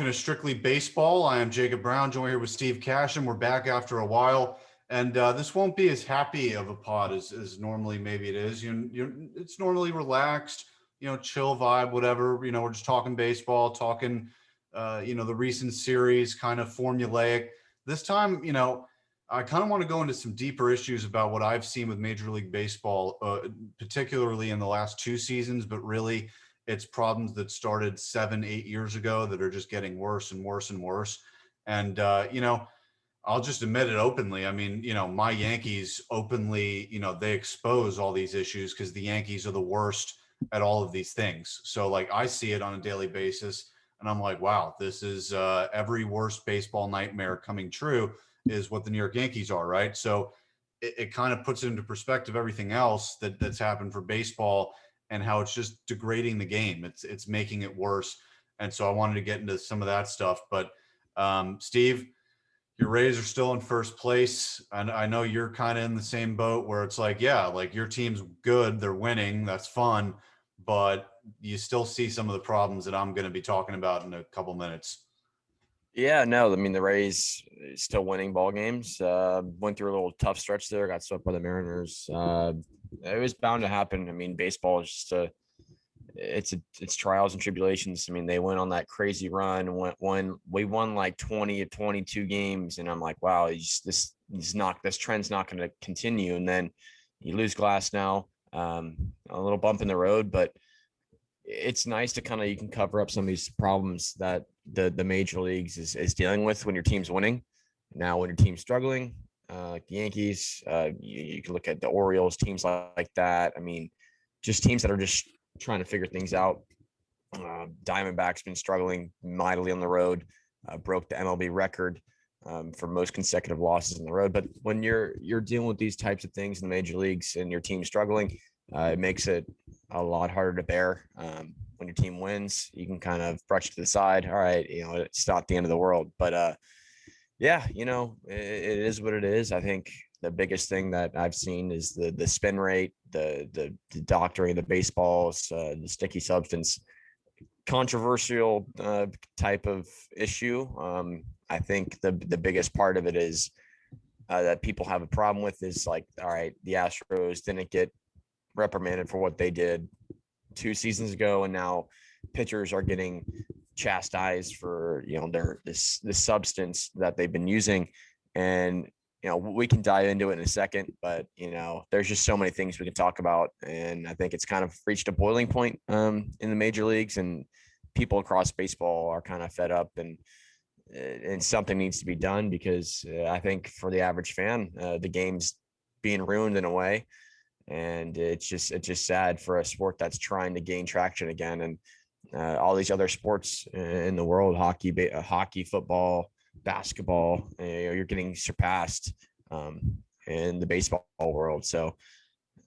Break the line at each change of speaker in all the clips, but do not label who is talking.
welcome to Strictly Baseball. I am Jacob Brown, joined here with Steve Cashin. We're back after a while, and this won't be as happy of a pod as normally maybe it is. It's normally relaxed, chill vibe, whatever. We're just talking baseball, talking, the recent series, kind of formulaic. This time, I kind of want to go into some deeper issues about what I've seen with Major League Baseball, particularly in the last two seasons, but really it's problems that started 7-8 years ago that are just getting worse and worse and worse. And, I'll just admit it openly. I mean, my Yankees openly, they expose all these issues because the Yankees are the worst at all of these things. So like I see it on a daily basis and I'm like, wow, this is every worst baseball nightmare coming true is what the New York Yankees are, right? So it kind of puts into perspective everything else that's happened for baseball and how it's just degrading the game. It's making it worse. And so I wanted to get into some of that stuff. But Steve, your Rays are still in first place. And I know you're kind of in the same boat where it's like, yeah, like your team's good. They're winning. That's fun. But you still see some of the problems that I'm going to be talking about in a couple minutes.
Yeah, no, I mean the Rays still winning ball games. Went through a little tough stretch there. Got swept by the Mariners. It was bound to happen. I mean, baseball is just it's trials and tribulations. I mean, they went on that crazy run. When we won like 20 of 22 games, and I'm like, wow, this trend's not going to continue. And then you lose Glass now. A little bump in the road, but it's nice to you can cover up some of these problems that the major leagues is dealing with when your team's winning. Now, when your team's struggling, like the Yankees, you can look at the Orioles, teams like that. I mean, just teams that are just trying to figure things out. Diamondbacks been struggling mightily on the road, broke the MLB record for most consecutive losses on the road. But when you're dealing with these types of things in the major leagues and your team's struggling, it makes it a lot harder to bear. When your team wins, you can kind of brush it to the side. All right, it's not the end of the world. But yeah, it is what it is. I think the biggest thing that I've seen is the spin rate, the doctoring of the baseballs, the sticky substance, controversial type of issue. I think the biggest part of it is that people have a problem with is like, all right, the Astros didn't get reprimanded for what they did 2 seasons ago, and now pitchers are getting chastised for this substance that they've been using. And we can dive into it in a second, but there's just so many things we can talk about, and I think it's kind of reached a boiling point in the major leagues, and people across baseball are kind of fed up, and something needs to be done because I think for the average fan, the game's being ruined in a way. And it's just sad for a sport that's trying to gain traction again. And all these other sports in the world, hockey, football, basketball, you're getting surpassed in the baseball world. So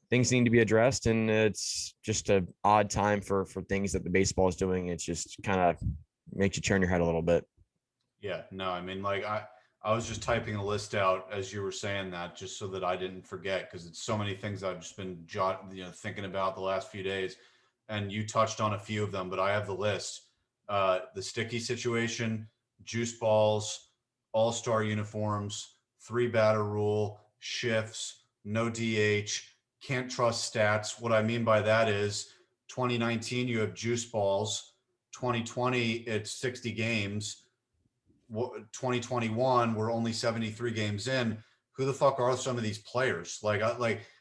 things need to be addressed, and it's just an odd time for things that the baseball is doing. It's just kind of makes you turn your head a little bit.
Yeah, no, I mean, like I was just typing a list out as you were saying that, just so that I didn't forget, because it's so many things I've just been thinking about the last few days, and you touched on a few of them, but I have the list. The sticky situation, juice balls, all-star uniforms, 3-batter rule, shifts, no DH, can't trust stats. What I mean by that is 2019 you have juice balls, 2020 it's 60 games. 2021 we're only 73 games in. Who the fuck are some of these players? Like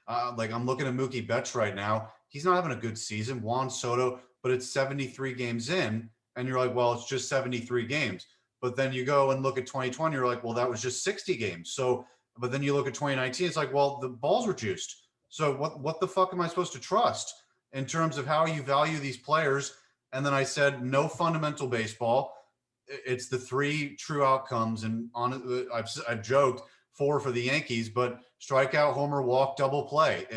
I'm looking at Mookie Betts right now. He's not having a good season. Juan Soto, but it's 73 games in, and you're like, well, it's just 73 games. But then you go and look at 2020, you're like, well, that was just 60 games. So, but then you look at 2019, it's like, well, the balls were juiced. So what the fuck am I supposed to trust in terms of how you value these players? And then I said, no fundamental baseball. It's the 3 true outcomes, and I've joked 4 for the Yankees, but strikeout, homer, walk, double play.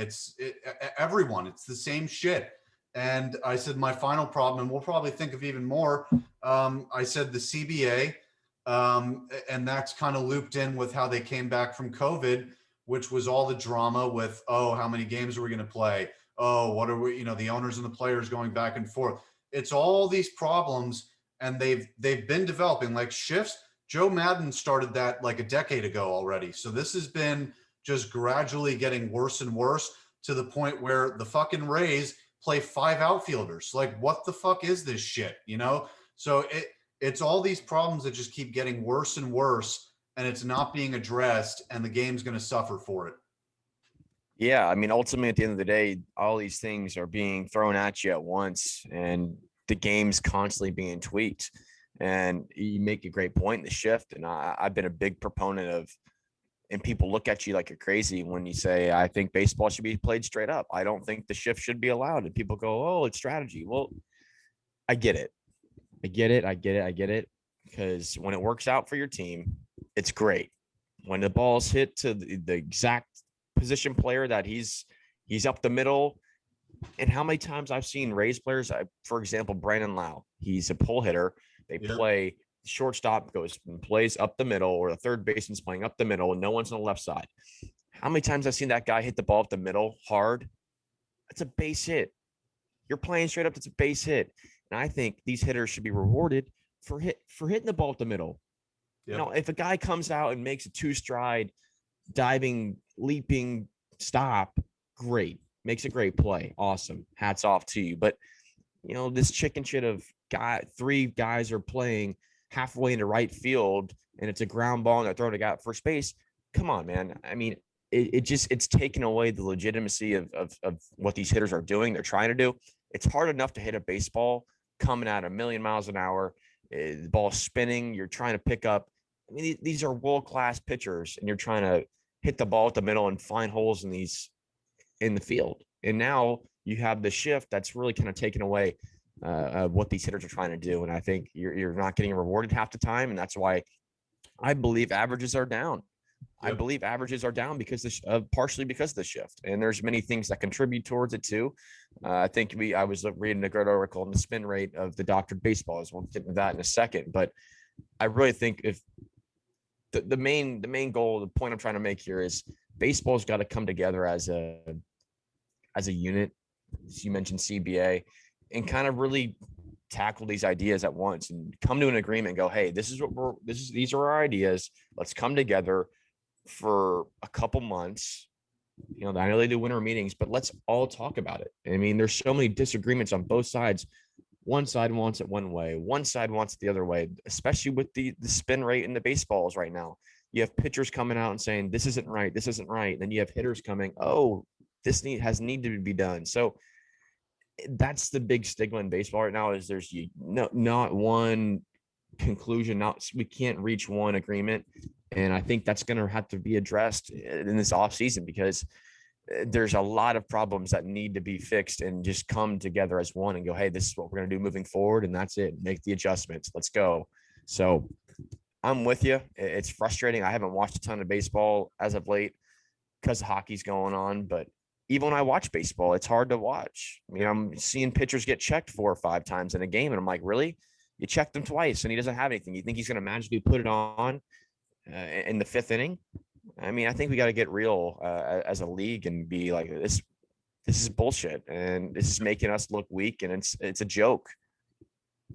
Everyone. It's the same shit. And I said my final problem, and we'll probably think of even more. I said the CBA, and that's kind of looped in with how they came back from COVID, which was all the drama with, oh, how many games are we going to play? Oh, what are we? The owners and the players going back and forth. It's all these problems. and they've been developing like shifts. Joe Madden started that like a decade ago already. So this has been just gradually getting worse and worse to the point where the fucking Rays play 5 outfielders. Like, what the fuck is this shit? You know? So it's all these problems that just keep getting worse and worse, and it's not being addressed, and the game's going to suffer for it.
Yeah, I mean, ultimately, at the end of the day, all these things are being thrown at you at once, and the game's constantly being tweaked. And you make a great point in the shift. And I've been a big proponent of, and people look at you like you're crazy when you say, I think baseball should be played straight up. I don't think the shift should be allowed. And people go, oh, it's strategy. Well, I get it. I get it. I get it. I get it. Because when it works out for your team, it's great. When the ball's hit to the exact position player that he's up the middle. And how many times I've seen Rays players, for example, Brandon Lau, he's a pull hitter. They play shortstop goes and plays up the middle, or the third baseman's playing up the middle and no one's on the left side. How many times I've seen that guy hit the ball up the middle hard? It's a base hit. You're playing straight up. It's a base hit. And I think these hitters should be rewarded for hitting the ball up the middle. Yep. You know, if a guy comes out and makes a 2-stride diving, leaping stop, great. Makes a great play. Awesome. Hats off to you. But, you know, this chicken shit of 3 guys are playing halfway into right field and it's a ground ball and they're throwing a guy at first base. Come on, man. I mean, it's taken away the legitimacy of what these hitters are doing. They're trying to do. It's hard enough to hit a baseball coming at 1,000,000 miles an hour. The ball spinning. You're trying to pick up. I mean, these are world-class pitchers, and you're trying to hit the ball at the middle and find holes in the field. And now you have the shift that's really kind of taken away what these hitters are trying to do. And I think you're not getting rewarded half the time. And that's why I believe averages are down. Yep. I believe averages are down because partially because of the shift. And there's many things that contribute towards it too. I think I was reading a great article on the spin rate of the doctored baseballs. We'll get into that in a second. But I really think if the main goal, the point I'm trying to make here is baseball's got to come together as a unit. As you mentioned CBA, and kind of really tackle these ideas at once and come to an agreement and go, hey, these are our ideas. Let's come together for a couple months. You know, I know they do winter meetings, but let's all talk about it. I mean, there's so many disagreements on both sides. One side wants it one way, one side wants it the other way, especially with the spin rate in the baseballs right now. You have pitchers coming out and saying, this isn't right. This isn't right. And then you have hitters coming, oh, this need to be done. So that's the big stigma in baseball right now is there's not one conclusion. We can't reach one agreement. And I think that's going to have to be addressed in this offseason because there's a lot of problems that need to be fixed and just come together as one and go, hey, this is what we're going to do moving forward. And that's it. Make the adjustments. Let's go. So I'm with you. It's frustrating. I haven't watched a ton of baseball as of late because hockey's going on, but even when I watch baseball, it's hard to watch. I mean, I'm seeing pitchers get checked 4 or 5 times in a game, and I'm like, really? You checked him twice, and he doesn't have anything. You think he's going to magically put it on in the 5th inning? I mean, I think we got to get real as a league and be like, this is bullshit, and this is making us look weak, and it's a joke.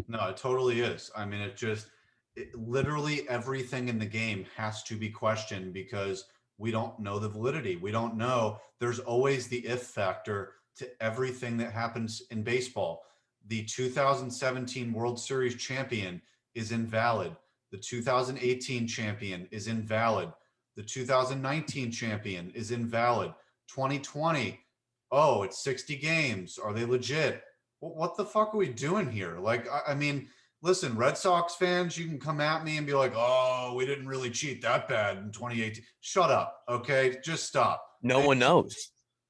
No, it totally is. I mean, literally everything in the game has to be questioned because we don't know the validity. We don't know. There's always the if factor to everything that happens in baseball. The 2017 World Series champion is invalid. The 2018 champion is invalid. The 2019 champion is invalid. 2020, oh, it's 60 games. Are they legit? What the fuck are we doing here? Like, I mean, listen, Red Sox fans, you can come at me and be like, oh, we didn't really cheat that bad in 2018. Shut up, okay? Just stop.
No one knows.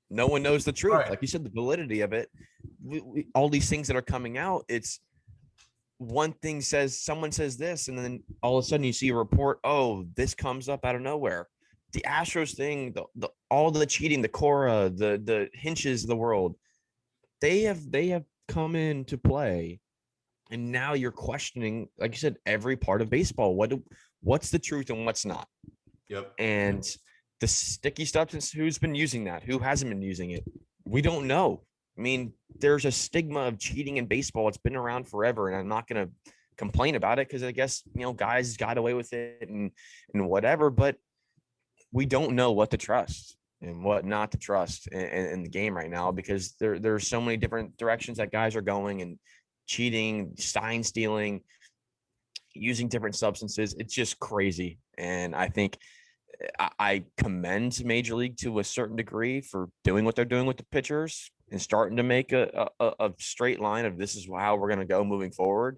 No one knows the truth.
Right.
Like you said, the validity of it, all these things that are coming out, it's one thing someone says this, and then all of a sudden you see a report, oh, this comes up out of nowhere. The Astros thing, all the cheating, the Cora, the Hinches of the world, they have come into play. And now you're questioning, like you said, every part of baseball. What's the truth and what's not?
Yep.
And the sticky substance, who's been using that? Who hasn't been using it? We don't know. I mean, there's a stigma of cheating in baseball. It's been around forever. And I'm not going to complain about it because I guess, guys got away with it and whatever, but we don't know what to trust and what not to trust in the game right now because there's so many different directions that guys are going and cheating, sign stealing, using different substances. It's just crazy. And I think I commend Major League to a certain degree for doing what they're doing with the pitchers and starting to make a straight line of this is how we're going to go moving forward.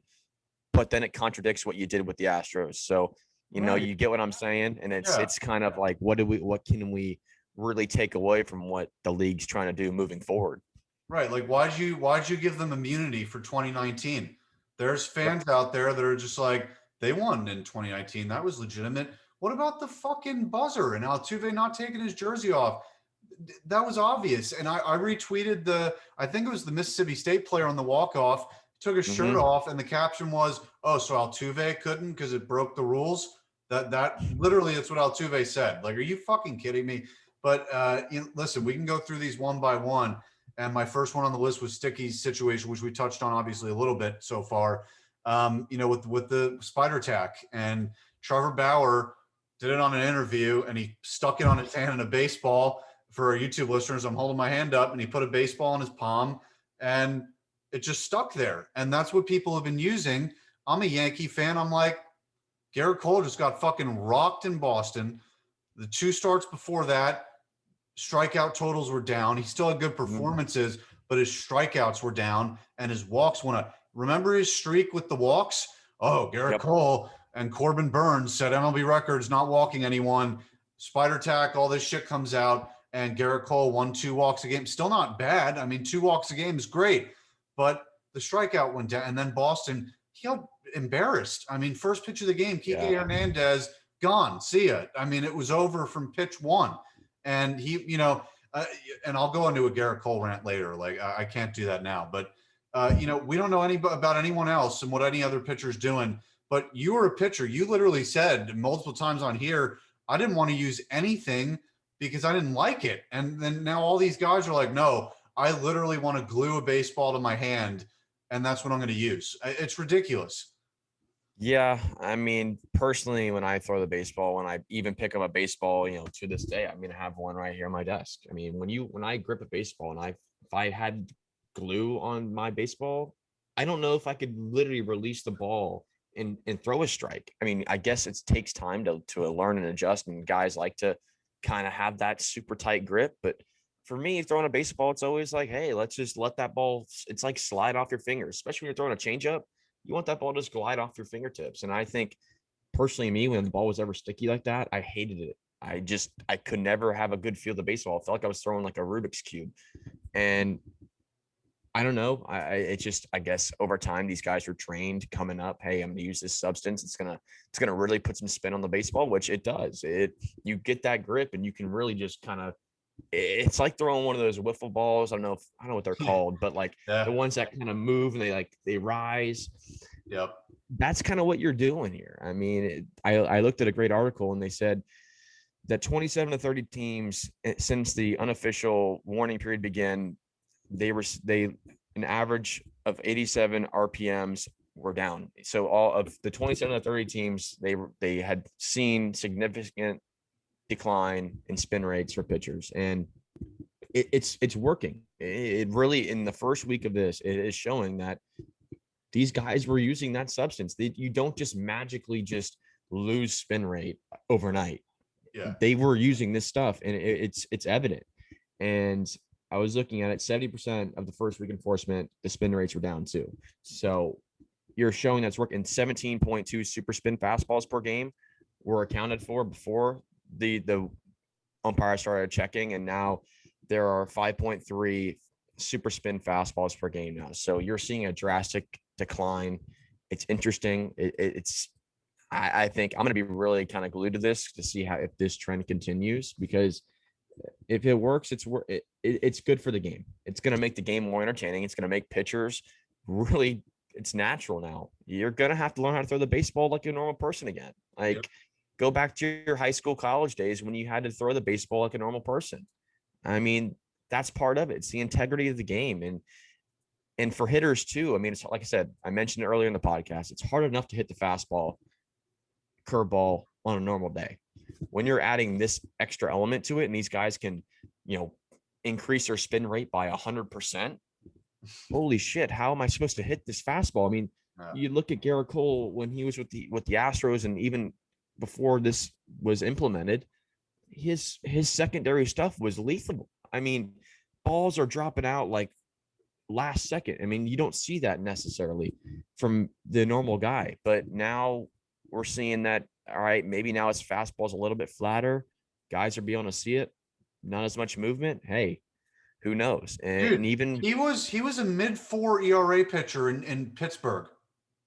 But then it contradicts what you did with the Astros. So,
Right.
you get what I'm saying? And
Yeah.
it's kind of like, what can we really take away from what the league's trying to do moving forward?
Right. Like, why'd you give them immunity for 2019? There's fans out there that are just like, they won in 2019. That was legitimate. What about the fucking buzzer and Altuve not taking his jersey off? That was obvious. And I retweeted I think it was the Mississippi State player on the walk-off, took his shirt off, and the caption was, "Oh, so Altuve couldn't because it broke the rules." That literally, that's what Altuve said. Like, are you fucking kidding me? But listen, we can go through these one by one. And my first one on the list was Sticky's situation, which we touched on obviously a little bit so far. With the spider tack, and Trevor Bauer did it on an interview, and he stuck it on his hand in a baseball. For our YouTube listeners, I'm holding my hand up, and he put a baseball in his palm, and it just stuck there. And that's what people have been using. I'm a Yankee fan. I'm like, Garrett Cole just got fucking rocked in Boston. The 2 starts before that, strikeout totals were down. He still had good performances, but his strikeouts were down and his walks went up. Remember his streak with the walks? Oh, Garrett Cole and Corbin Burns set MLB records not walking anyone. Spider tack, all this shit comes out, and Garrett Cole won 2 walks a game. Still not bad. I mean, 2 walks a game is great, but the strikeout went down. And then Boston, he got embarrassed. I mean, first pitch of the game, Kike Hernandez gone. See ya. I mean, it was over from pitch 1. And he, and I'll go into a Garrett Cole rant later. Like, I can't do that now, but we don't know about anyone else and what any other pitcher's doing. But you were a pitcher. You literally said multiple times on here, I didn't want to use anything because I didn't like it. And then now all these guys are like, no, I literally want to glue a baseball to my hand, and that's what I'm going to use. It's ridiculous.
Yeah, I mean, personally, when I throw the baseball, when I even pick up a baseball, to this day, I'm gonna have one right here on my desk. I mean, when I grip a baseball and if I had glue on my baseball, I don't know if I could literally release the ball and throw a strike. I mean, I guess it takes time to learn and adjust, and guys like to kind of have that super tight grip. But for me, throwing a baseball, it's always like, hey, let's just let that ball. It's like slide off your fingers, especially when you're throwing a changeup. You want that ball to just glide off your fingertips. And I think personally, me, when the ball was ever sticky like that, I hated it. I could never have a good feel of the baseball. I felt like I was throwing like a Rubik's Cube. And I don't know. I guess over time, these guys are trained coming up. Hey, I'm going to use this substance. It's going to really put some spin on the baseball, which it does. You get that grip and you can really just kind of, it's like throwing one of those wiffle balls. I don't know what they're called, but like the ones that kind of move and they rise.
Yep.
That's kind of what you're doing here. I mean, I looked at a great article and they said that 27 to 30 teams since the unofficial warning period began, they an average of 87 RPMs were down. So all of the 27 to 30 teams, they had seen significant decline in spin rates for pitchers, and it's working. It really, in the first week of this, it is showing that these guys were using that substance. You don't just magically just lose spin rate overnight.
Yeah.
They were using this stuff, and it's evident. And I was looking at it, 70% of the first week enforcement, the spin rates were down too. So you're showing that's working. 17.2 super spin fastballs per game were accounted for before the umpire started checking, and now there are 5.3 super spin fastballs per game now. So you're seeing a drastic decline. It's interesting. I think I'm going to be really kind of glued to this to see if this trend continues, because if it works, it's good for the game. It's going to make the game more entertaining. It's going to make pitchers really, it's natural now. You're going to have to learn how to throw the baseball like a normal person again. Like, go back to your high school, college days when you had to throw the baseball like a normal person. I mean, that's part of it. It's the integrity of the game. And And for hitters too, I mean, it's like I said, I mentioned it earlier in the podcast, it's hard enough to hit the fastball, curveball on a normal day. When you're adding this extra element to it, and these guys can, increase their spin rate by 100%, holy shit, how am I supposed to hit this fastball? I mean, you look at Garrett Cole when he was with the Astros, and even before this was implemented, his secondary stuff was lethal. I mean, balls are dropping out like last second. I mean, you don't see that necessarily from the normal guy, but now we're seeing that. All right, maybe now his fastball's a little bit flatter. Guys are being able to see it, not as much movement. Hey, who knows? And
Dude,
even
he was a mid-4 ERA pitcher in Pittsburgh.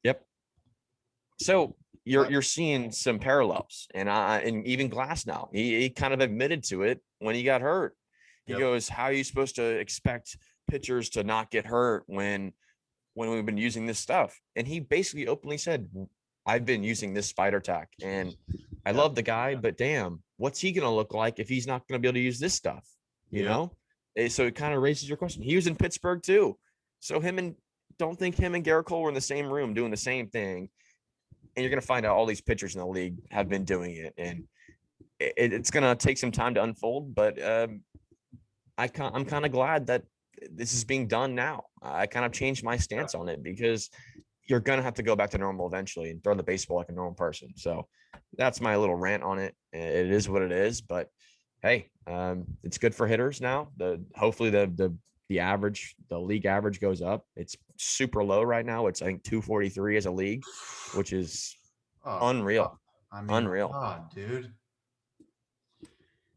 yep. So you're seeing some parallels, and even Glass now. He kind of admitted to it when he got hurt. He goes, "How are you supposed to expect pitchers to not get hurt when we've been using this stuff?" And he basically openly said, "I've been using this spider tack, and I love the guy, but damn, what's he gonna look like if he's not gonna be able to use this stuff?" You know? So it kind of raises your question. He was in Pittsburgh too. So don't think him and Garrett Cole were in the same room doing the same thing. And you're going to find out all these pitchers in the league have been doing it. And it's going to take some time to unfold. But I'm kind of glad that this is being done now. I kind of changed my stance on it because you're going to have to go back to normal eventually and throw the baseball like a normal person. So that's my little rant on it. It is what it is. But hey, it's good for hitters now. Hopefully the average, the league average goes up. It's super low right now. It's I think 243 as a league, which is unreal.
I mean,
unreal.
God, dude.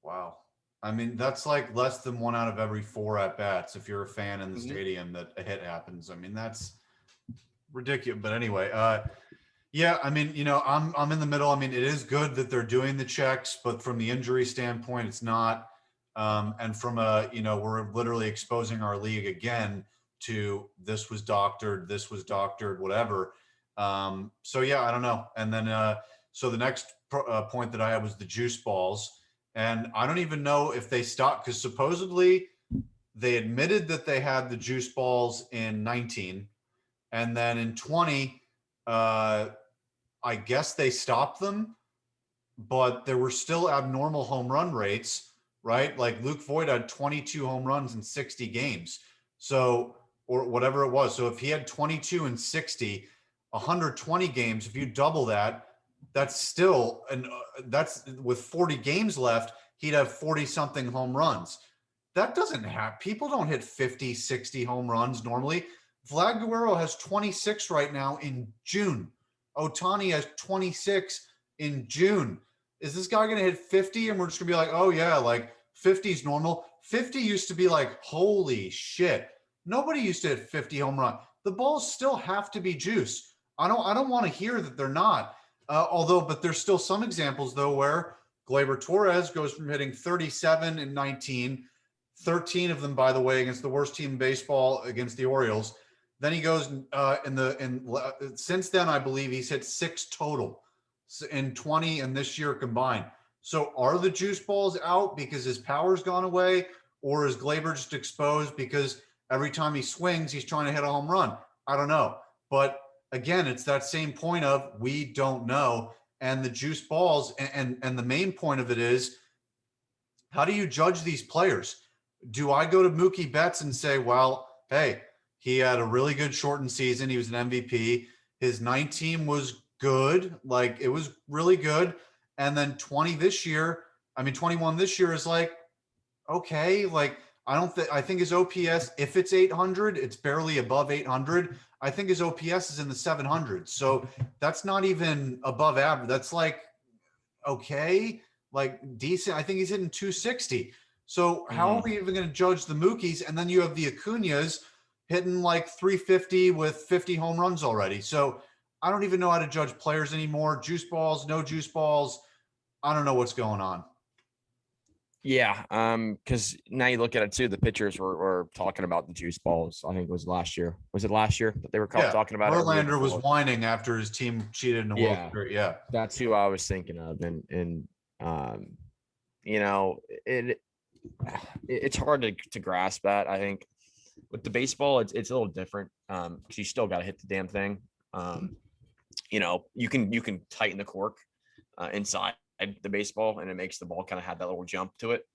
Wow. I mean, that's like less than 1 out of every 4 at bats. If you're a fan in the stadium that a hit happens, I mean, that's ridiculous. But anyway, yeah, I mean, I'm in the middle. I mean, it is good that they're doing the checks, but from the injury standpoint, it's not. And from we're literally exposing our league again to this was doctored, whatever. So yeah, I don't know. And then so the next point that I had was the juice balls, and I don't even know if they stopped because supposedly they admitted that they had the juice balls in 19, and then in 20. I guess they stopped them, but there were still abnormal home run rates, right? Like Luke Voigt had 22 home runs in 60 games. So, or whatever it was. So if he had 22 and 60, 120 games, if you double that, that's still, and that's with 40 games left, he'd have 40 something home runs. That doesn't happen. People don't hit 50, 60 home runs normally. Vlad Guerrero has 26 right now in June. Ohtani has 26 in June. Is this guy going to hit 50 and we're just going to be like, oh yeah, like 50 is normal? 50 used to be like, holy shit. Nobody used to hit 50 home run. The balls still have to be juice. I don't want to hear that they're not. But there's still some examples though where Gleyber Torres goes from hitting 37 and 19, 13 of them, by the way, against the worst team in baseball against the Orioles. Then he goes since then, I believe he's hit 6 total in 20 and this year combined. So are the juice balls out because his power's gone away, or is Gleyber just exposed because every time he swings, he's trying to hit a home run? I don't know. But again, it's that same point of we don't know. And the juice balls and the main point of it is, how do you judge these players? Do I go to Mookie Betts and say, well, hey, he had a really good shortened season. He was an MVP. His 19 was good. Like, it was really good. And then 21 this year is like, okay. Like, I think his OPS, if it's 800, it's barely above 800. I think his OPS is in the 700s. So that's not even above average. That's like, okay, like decent. I think he's hitting 260. So how are we even going to judge the Mookies? And then you have the Acuñas hitting like 350 with 50 home runs already. So I don't even know how to judge players anymore. Juice balls, no juice balls. I don't know what's going on.
Yeah, because now you look at it too. The pitchers were talking about the juice balls. I think it was last year. Was it last year that they were talking about?
Verlander was whining after his team cheated in the World Series. Yeah,
that's who I was thinking of, and it's hard to grasp that. I think with the baseball, it's a little different. Because you still got to hit the damn thing. You can tighten the cork inside the baseball, and it makes the ball kind of have that little jump to it.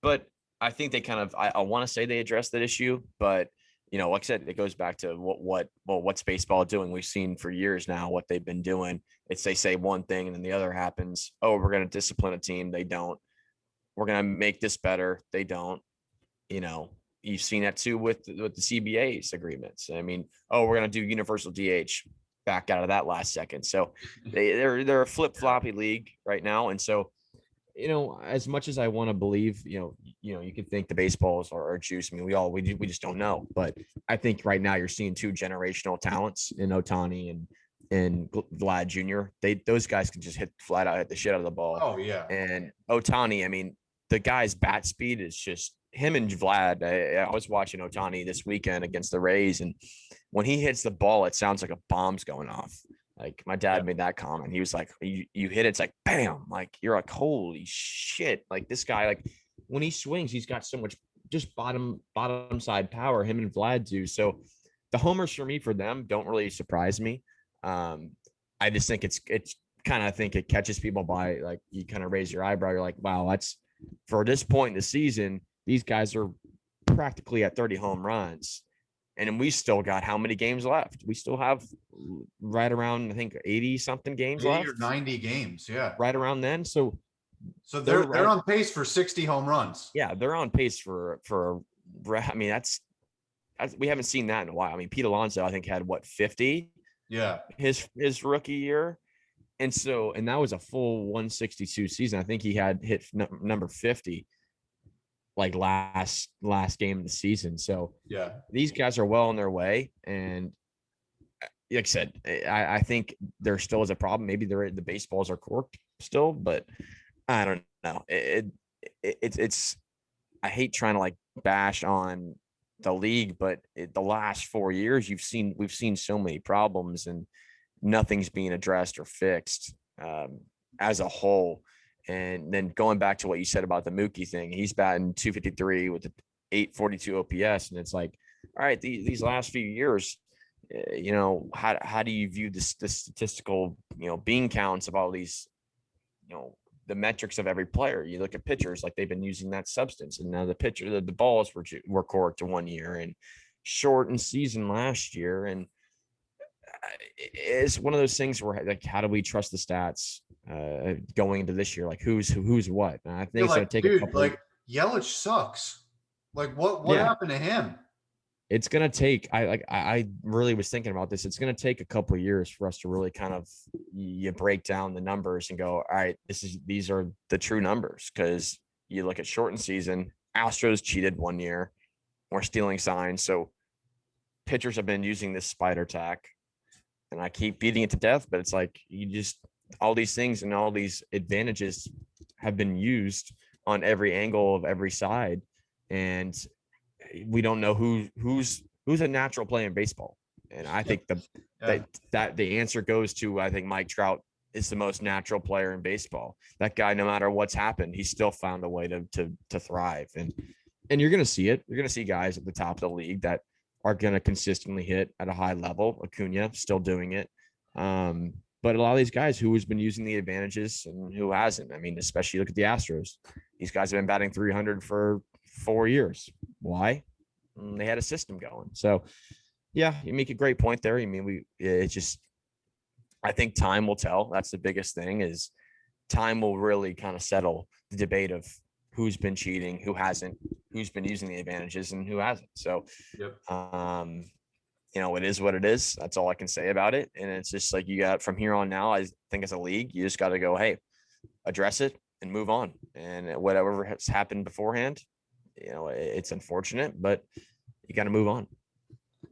But I think they kind of, I want to say they addressed that issue, but like I said, it goes back to what's baseball doing? We've seen for years now what they've been doing. It's they say one thing and then the other happens. Oh, we're going to discipline a team. They don't. We're going to make this better. They don't. You've seen that too with the CBA's agreements. I mean, oh, we're going to do universal DH. Back out of that last second. So they're a flip floppy league right now, and so as much as I want to believe, you can think the baseballs are juice. I mean, we just don't know. But I think right now you're seeing two generational talents in Ohtani and Vlad Jr. Those guys can just hit the shit out of the ball.
Oh yeah.
And Ohtani, I mean, the guy's bat speed is just him and Vlad. I was watching Ohtani this weekend against the Rays, and when he hits the ball, it sounds like a bomb's going off. Like my dad made that comment. He was like, you hit it, it's like bam, like you're like, holy shit. Like this guy, like when he swings, he's got so much just bottom side power, him and Vlad do. So the homers for me for them don't really surprise me. I just think it's kind of think it catches people by like you kind of raise your eyebrow. You're like, wow, that's for this point in the season, these guys are practically at 30 home runs. And we still got how many games left? We still have right around, I think, 80 something games
80
left.
or 90 games. Yeah.
Right around then. So
they're on pace for 60 home runs.
Yeah. They're on pace for, I mean, that's we haven't seen that in a while. I mean, Pete Alonso, I think had 50.
Yeah.
His rookie year. And that was a full 162 season. I think he had hit number 50. Like last game of the season. So
yeah,
these guys are well on their way. And like I said, I think there still is a problem. Maybe the baseballs are corked still, but I don't know. It's I hate trying to like bash on the league, but the last 4 years we've seen so many problems and nothing's being addressed or fixed as a whole. And then going back to what you said about the Mookie thing, he's batting 253 with the 842 OPS. And it's like, all right, these last few years, how do you view the statistical, bean counts of all these, the metrics of every player? You look at pitchers, like they've been using that substance. And now the balls were corked to 1 year and shortened season last year. And it's one of those things where like, how do we trust the stats going into this year? Like who's what? And I think it's going to take a couple.
Like Yelich sucks. Like what happened to him?
It's going to take, I really was thinking about this. It's going to take a couple of years for us to really kind of, you break down the numbers and go, all right, these are the true numbers. Cause you look at shortened season, Astros cheated 1 year, or stealing signs. So pitchers have been using this spider tack. And I keep beating it to death, but it's like all these things and all these advantages have been used on every angle of every side, and we don't know who's a natural player in baseball. And I think that the answer goes to, I think Mike Trout is the most natural player in baseball. That guy, no matter what's happened, he's still found a way to thrive. And you're going to see it. You're going to see guys at the top of the league that are going to consistently hit at a high level. Acuna still doing it. But a lot of these guys who has been using the advantages and who hasn't. I mean, especially look at the Astros. These guys have been batting 300 for 4 years. Why? They had a system going. So, yeah, you make a great point there. I mean, I think time will tell. That's the biggest thing, is time will really kind of settle the debate of who's been cheating, who hasn't, who's been using the advantages, and who hasn't. So, it is what it is. That's all I can say about it. And it's just like, you got from here on now, I think as a league, you just got to go, hey, address it and move on. And whatever has happened beforehand, it's unfortunate, but you got to move on.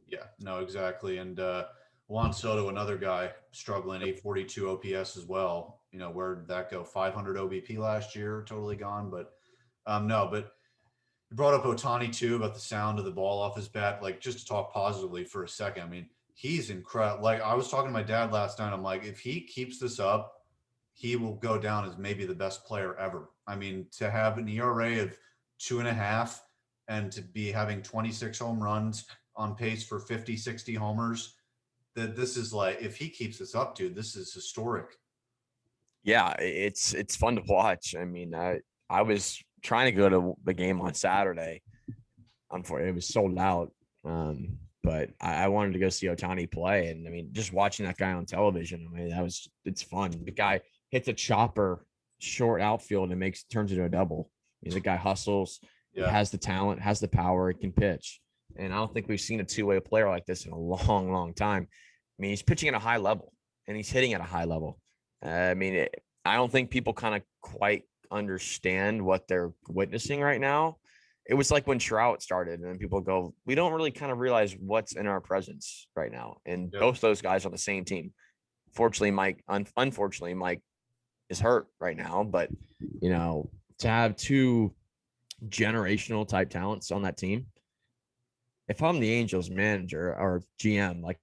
Yeah, no, exactly. And Juan Soto, another guy struggling, 842 OPS as well. Where did that go? 500 OBP last year, totally gone. But no, but you brought up Ohtani too, about the sound of the ball off his bat. Like, just to talk positively for a second, I mean, he's incredible. Like, I was talking to my dad last night. I'm like, if he keeps this up, he will go down as maybe the best player ever. I mean, to have an ERA of 2.5 and to be having 26 home runs on pace for 50, 60 homers, that this is like, if he keeps this up, dude, this is historic.
Yeah, it's fun to watch. I mean, I was trying to go to the game on Saturday. Unfortunately, it was sold out. But I wanted to go see Ohtani play, and I mean, just watching that guy on television, I mean, it's fun. The guy hits a chopper short outfield and turns it into a double. I mean, the guy hustles. He has the talent, has the power, he can pitch. And I don't think we've seen a two-way player like this in a long, long time. I mean, he's pitching at a high level and he's hitting at a high level. I mean, I don't think people kind of quite understand what they're witnessing right now. It was like when Trout started, and then people go, we don't really kind of realize what's in our presence right now. And both those guys on the same team. Fortunately, unfortunately, Mike is hurt right now. But, you know, to have two generational type talents on that team, if I'm the Angels manager or GM, like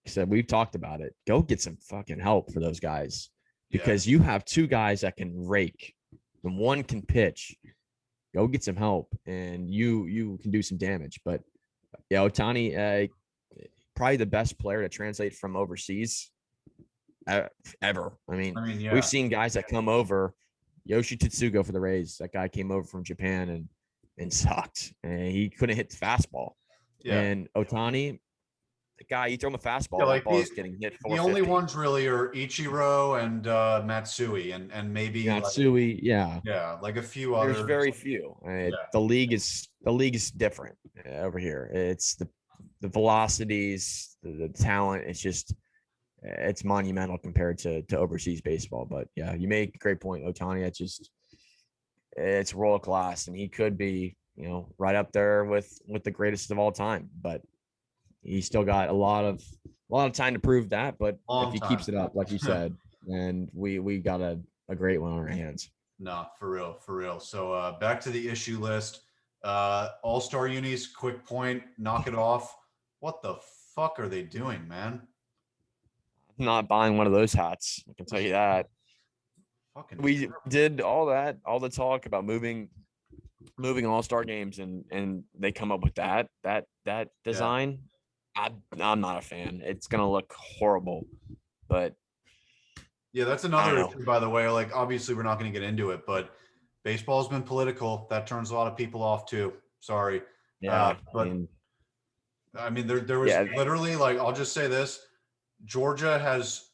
I said, we've talked about it, go get some fucking help for those guys, because you have two guys that can rake and one can pitch. Go get some help and you can do some damage. But yeah, Ohtani, probably the best player to translate from overseas ever. I mean, we've seen guys that come over. Yoshi Tetsugo for the Rays. That guy came over from Japan and sucked, and he couldn't hit the fastball. And Ohtani, the guy, you throw him a fastball, that ball is getting hit 450.
The only ones really are Ichiro and Matsui, and maybe
Matsui,
like a few others.
There's very few. The league is different over here. It's the velocities, the talent. It's monumental compared to overseas baseball. But yeah, you make a great point, Ohtani. It's world class, and he could be, you know, right up there with the greatest of all time. But he's still got a lot of time to prove that. But if he keeps it up, like you said, and we got a great one on our hands.
No, for real. So back to the issue list. All-star unis, quick point, knock it off. What the fuck are they doing, man?
I'm not buying one of those hats. I can tell you that. We did all the talk about moving all-star games, and they come up with that design. I'm not a fan. It's gonna look horrible. But
yeah, that's another issue, by the way. Like, obviously we're not going to get into it, but baseball's been political. That turns a lot of people off too. Sorry.
Yeah.
But I mean, there was literally, like, I'll just say this. Georgia has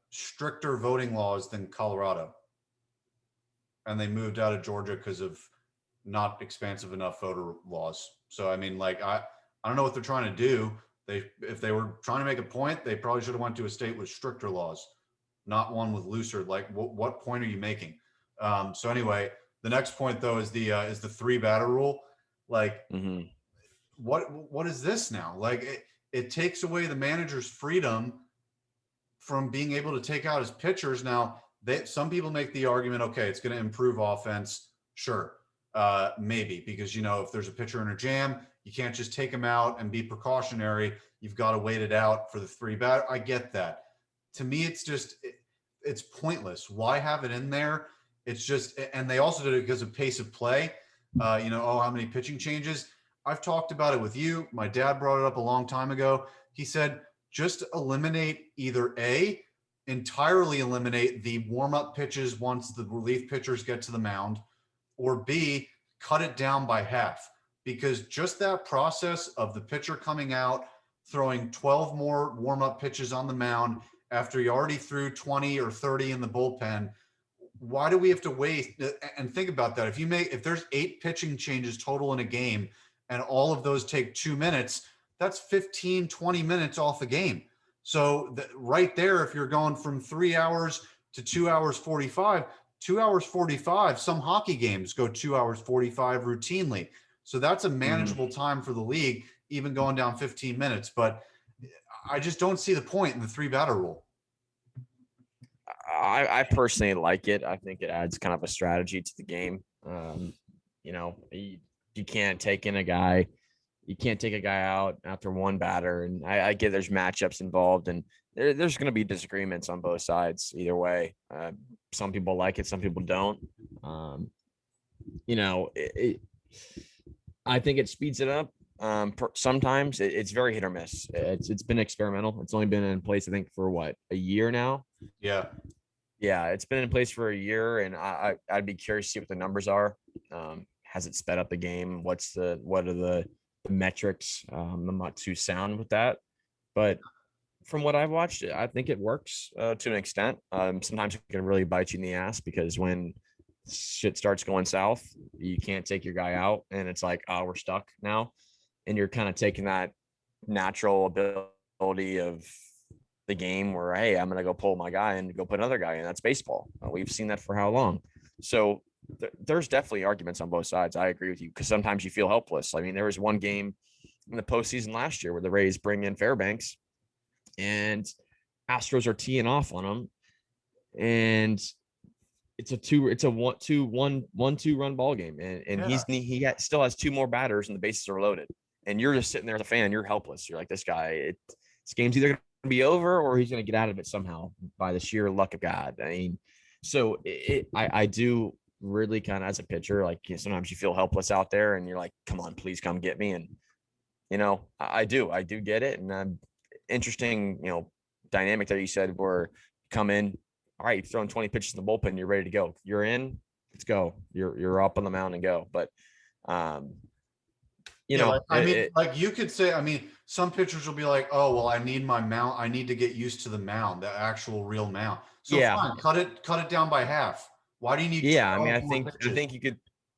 stricter voting laws than Colorado. And they moved out of Georgia because of not expansive enough voter laws. So, I mean, like, I don't know what they're trying to do. If they were trying to make a point, they probably should have went to a state with stricter laws, not one with looser. Like, what point are you making? So anyway, the next point though is the 3-batter rule. Like, what is this now? Like, it takes away the manager's freedom from being able to take out his pitchers. Now, some people make the argument, okay, it's going to improve offense. Sure. Maybe, because, you know, if there's a pitcher in a jam, you can't just take him out and be precautionary. You've got to wait it out for the 3-batter. I get that. To me, it's pointless. Why have it in there? It's just, and they also did it because of pace of play. You know, how many pitching changes? I've talked about it with you. My dad brought it up a long time ago. He said, just eliminate entirely eliminate the warm-up pitches once the relief pitchers get to the mound, or B, cut it down by half. Because just that process of the pitcher coming out, throwing 12 more warm-up pitches on the mound after you already threw 20 or 30 in the bullpen, why do we have to wait? And think about that. If there's 8 pitching changes total in a game and all of those take 2 minutes, that's 15, 20 minutes off a game. So right there, if you're going from 3 hours to 2 hours 45, 2 hours 45, some hockey games go 2 hours 45 routinely. So that's a manageable time for the league, even going down 15 minutes. But I just don't see the point in the 3-batter rule.
I personally like it. I think it adds kind of a strategy to the game. You know, you can't take a guy out after one batter. And I get there's matchups involved, and there's going to be disagreements on both sides either way. Some people like it, some people don't. You know, I think it speeds it up. Sometimes it's very hit or miss. It's been experimental. It's only been in place, I think, for what, a year now.
Yeah.
Yeah, it's been in place for a year, and I'd be curious to see what the numbers are. Has it sped up the game? What are the metrics? I'm not too sound with that, but from what I've watched, I think it works to an extent. Sometimes it can really bite you in the ass because when shit starts going south, you can't take your guy out, and it's like, oh, we're stuck now, and you're kind of taking that natural ability of the game where, hey, I'm gonna go pull my guy and go put another guy in. That's baseball. We've seen that for how long? So there's definitely arguments on both sides. I agree with you because sometimes you feel helpless. I mean, there was one game in the postseason last year where the Rays bring in Fairbanks and Astros are teeing off on them, and it's a 1-2 run ball game, and
Yeah.
still has two more batters and the bases are loaded, and you're just sitting there as a fan, you're helpless. You're like, this guy, this game's either going to be over or he's going to get out of it somehow by the sheer luck of God. I mean, so I do really kind of, as a pitcher, like, sometimes you feel helpless out there and you're like, come on, please come get me. And I do get it. And interesting, dynamic that you said, where you come in, all right, you've thrown 20 pitches in the bullpen, you're ready to go. You're in, let's go. You're up on the mound and go. But
like you could say, I mean, some pitchers will be like, oh, well, I need my mound. I need to get used to the mound, the actual real mound. So
yeah,
fine, cut it down by half. Why do you need
yeah. I mean,
12 more pitches?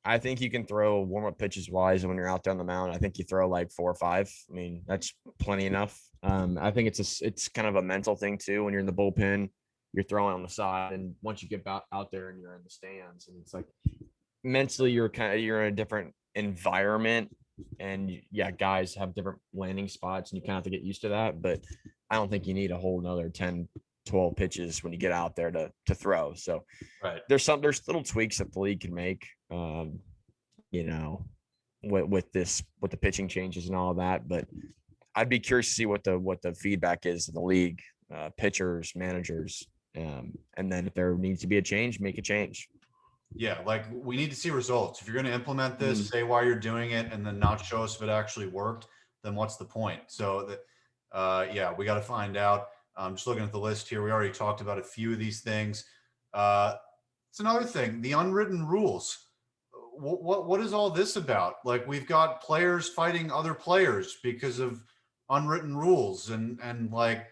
I think you can throw warm-up pitches wise, and when you're out there on the mound, I think you throw like 4 or 5. I mean, that's plenty enough. I think it's kind of a mental thing too. When you're in the bullpen, you're throwing on the side, and once you get out there and you're in the stands, and it's like mentally you're in a different environment, and yeah, guys have different landing spots, and you kind of have to get used to that. But I don't think you need a whole another 10, 12 pitches when you get out there to throw. So
Right.
there's little tweaks that the league can make, with the pitching changes and all of that. But I'd be curious to see what the feedback is in the league, pitchers, managers, and then if there needs to be a change, make a change.
Yeah, like we need to see results. If you're going to implement this, say why you're doing it, and then not show us if it actually worked, then what's the point? So that, yeah, we got to find out. I'm just looking at the list here. We already talked about a few of these things. It's another thing, the unwritten rules. What is all this about? Like, we've got players fighting other players because of unwritten rules, and like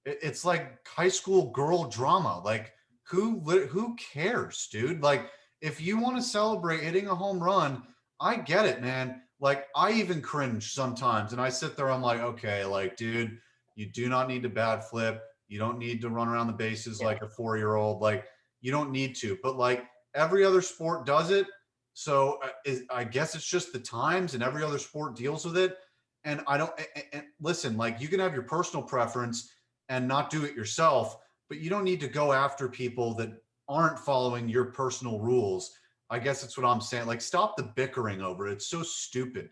it's like high school girl drama. Like, who cares, dude? Like, if you want to celebrate hitting a home run, I get it, man. Like, I even cringe sometimes, and I sit there, I'm like, okay, like, dude, you do not need to bat flip. You don't need to run around the bases like a 4-year-old. Like, you don't need to. But like, every other sport does it. So I guess it's just the times, and every other sport deals with it. And I don't, and listen, like, you can have your personal preference and not do it yourself, but you don't need to go after people that aren't following your personal rules. I guess that's what I'm saying. Like, stop the bickering over it. It's so stupid.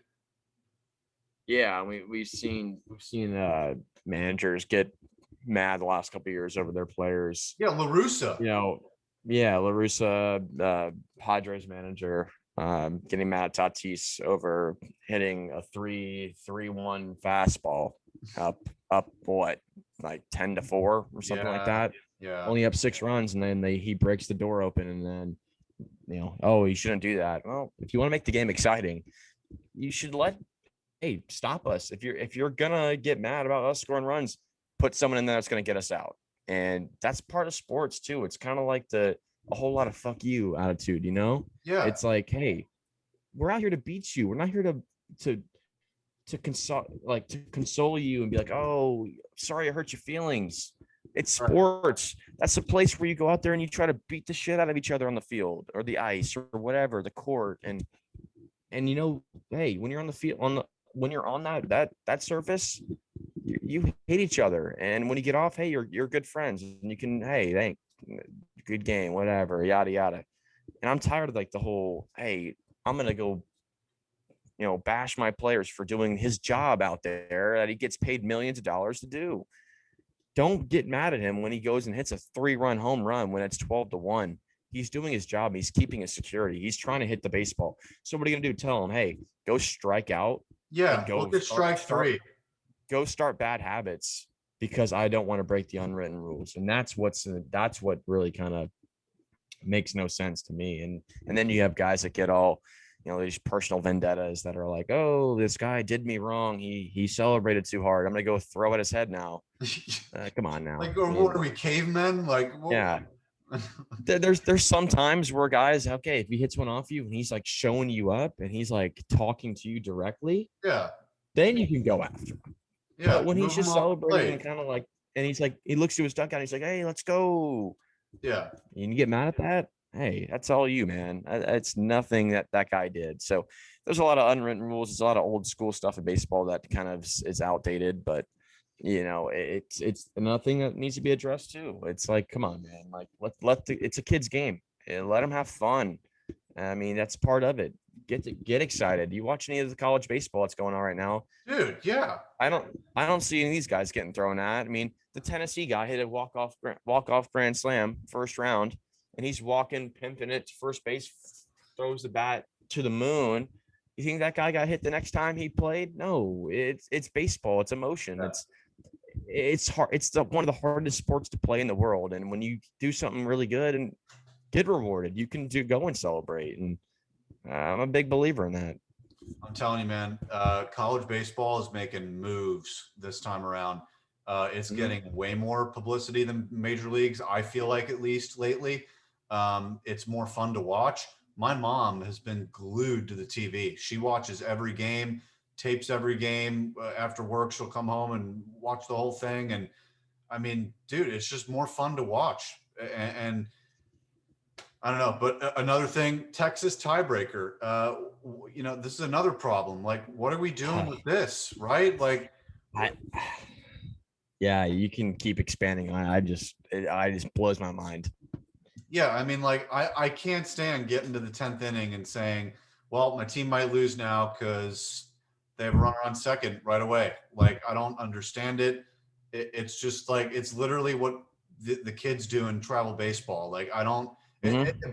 Yeah, we've seen managers get mad the last couple of years over their players.
Yeah, La Russa.
Yeah, La Russa, Padres manager, getting mad at Tatis over hitting a 3-1 fastball up what, like 10-4 or something like that.
Yeah.
Only up 6 runs, and then he breaks the door open, and then oh, you shouldn't do that. Well, if you want to make the game exciting, you should hey, stop us. If you're gonna get mad about us scoring runs, put someone in there that's gonna get us out. And that's part of sports too. It's kind of like a whole lot of fuck you attitude,
Yeah.
It's like, hey, we're out here to beat you. We're not here to console you and be like, oh, sorry, I hurt your feelings. It's sports. That's a place where you go out there and you try to beat the shit out of each other on the field or the ice or whatever, the court. And hey, when you're on the field, when you're on that surface, you hate each other. And when you get off, hey, you're good friends, and you can, hey, thanks, good game, whatever, yada yada. And I'm tired of like the whole, hey, I'm gonna go, bash my players for doing his job out there that he gets paid millions of dollars to do. Don't get mad at him when he goes and hits a 3-run home run when it's 12-1. He's doing his job. He's keeping his security. He's trying to hit the baseball. So what are you gonna do? Tell him, hey, go strike out and
Yeah,
go
look at strike three.
go start bad habits because I don't want to break the unwritten rules. And that's what really kind of makes no sense to me. And then you have guys that get all, these personal vendettas that are like, oh, this guy did me wrong. He celebrated too hard. I'm gonna go throw at his head now. Come on now.
Like, or what are we, cavemen? Like,
Yeah. There's some times where guys, okay, if he hits one off you and he's like showing you up and he's like talking to you directly,
yeah,
then you can go after him.
yeah.
But when he's
Move him
just
off the
celebrating
plate.
and kind of like, and he's like, he looks to his dugout, he's like, hey, let's go.
Yeah,
And you get mad at that. Hey, that's all you, man. It's nothing that guy did. So there's a lot of unwritten rules. There's a lot of old school stuff in baseball that kind of is outdated, but it's another thing that needs to be addressed too. It's like, come on, man. Like it's a kid's game. Let them have fun. I mean, that's part of it. Get excited. You watch any of the college baseball that's going on right now?
dude. Yeah,
I don't see any of these guys getting thrown at. I mean, the Tennessee guy hit a walk-off grand slam first round, and he's walking, pimping it to first base, throws the bat to the moon. You think that guy got hit the next time he played? No, it's baseball. It's emotion.
Yeah.
It's hard. It's one of the hardest sports to play in the world. And when you do something really good and get rewarded, you can go and celebrate. And I'm a big believer in that.
I'm telling you, man. College baseball is making moves this time around. It's getting way more publicity than major leagues. I feel like, at least lately, it's more fun to watch. My mom has been glued to the TV. She watches every game, tapes every game. After work, she'll come home and watch the whole thing. And I mean, dude, it's just more fun to watch. And I don't know, but another thing, Texas tiebreaker. This is another problem. Like, what are we doing with this, right? Like,
I yeah, you can keep expanding on it. I just blows my mind.
yeah, I mean, like, I can't stand getting to the 10th inning and saying, well, my team might lose now because they have a runner on second right away. Like, I don't understand it. It's just like, it's literally what the kids do in travel baseball. Like, I don't,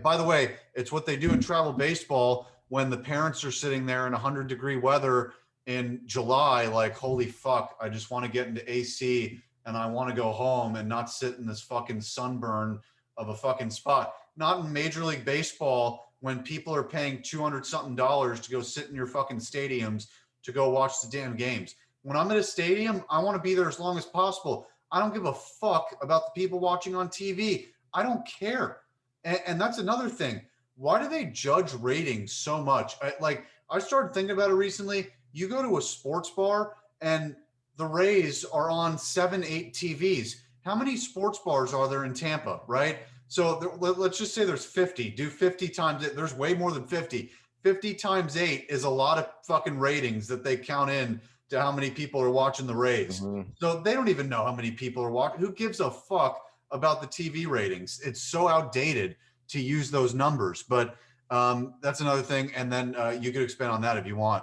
by the way, it's what they do in travel baseball when the parents are sitting there in 100-degree weather in July. Like, holy fuck, I just want to get into AC and I want to go home and not sit in this fucking sunburn of a fucking spot. Not in Major League Baseball when people are paying $200 something to go sit in your fucking stadiums to go watch the damn games. When I'm at a stadium, I want to be there as long as possible. I don't give a fuck about the people watching on TV. I don't care. And that's another thing. Why do they judge ratings so much? I started thinking about it recently. You go to a sports bar and the Rays are on 7, 8 TVs. How many sports bars are there in Tampa, right? So let's just say there's 50. Do 50 times it. There's way more than 50. 50 times 8 is a lot of fucking ratings that they count in to how many people are watching the Rays. So they don't even know how many people are watching. Who gives a fuck about the TV ratings? It's so outdated to use those numbers. But that's another thing. And then you could expand on that if you want.